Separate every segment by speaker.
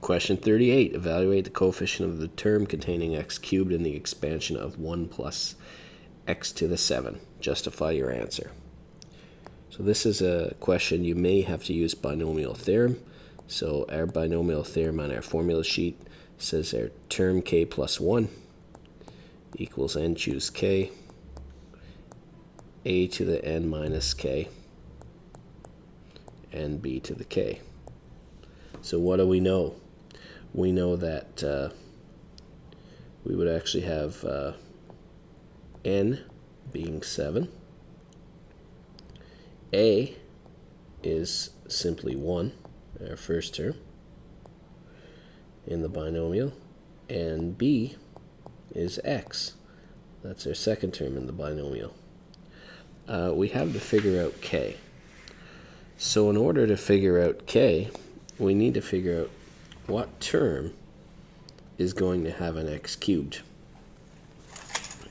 Speaker 1: Question 38. Evaluate the coefficient of the term containing x cubed in the expansion of 1 plus x to the 7. Justify your answer. So this is a question you may have to use binomial theorem. So our binomial theorem on our formula sheet says our term k plus 1 equals n choose k, a to the n minus k, and b to the k. So what do we know? We know that we would actually have n being 7. A is simply 1, our first term in the binomial, and b is x. That's our second term in the binomial. We have to figure out k. So in order to figure out k, we need to figure out what term is going to have an x cubed.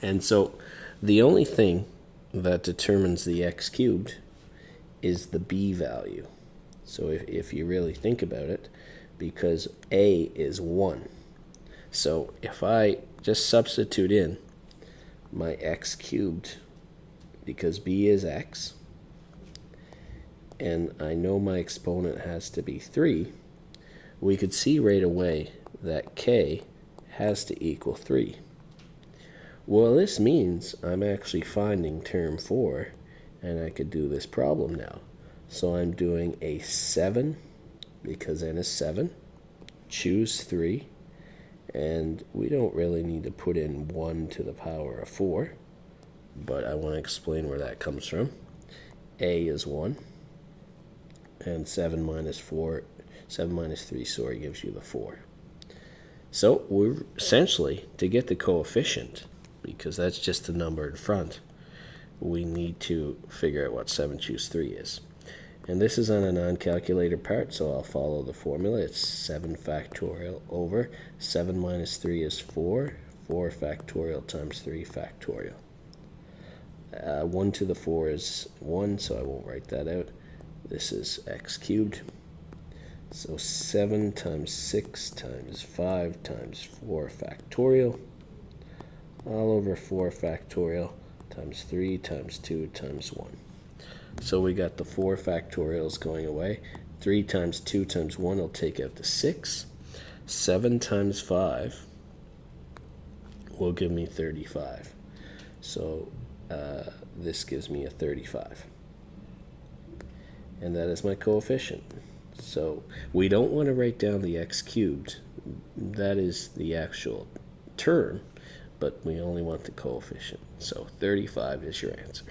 Speaker 1: And so the only thing that determines the x cubed is the b value. So if you really think about it, because a is 1. So if I just substitute in my x cubed, because b is x, and I know my exponent has to be 3, we could see right away that k has to equal 3. Well, this means I'm actually finding term 4, and I could do this problem now. So I'm doing a 7, because n is 7, choose 3, and we don't really need to put in 1 to the power of 4, but I want to explain where that comes from. A is 1, and 7 minus 3, sorry, gives you the 4. So we're essentially, to get the coefficient, because that's just the number in front, we need to figure out what 7 choose 3 is. And this is on a non-calculator part, so I'll follow the formula. It's 7 factorial over 7 minus 3 is 4, 4 factorial times 3 factorial. 1 to the 4 is 1, so I won't write that out. This is x cubed. So 7 times 6 times 5 times 4 factorial, all over 4 factorial times 3 times 2 times 1. So we got the 4 factorials going away. 3 times 2 times 1 will take out the 6. 7 times 5 will give me 35. So this gives me a 35. And that is my coefficient. So we don't want to write down the x cubed. That is the actual term, but we only want the coefficient. So 35 is your answer.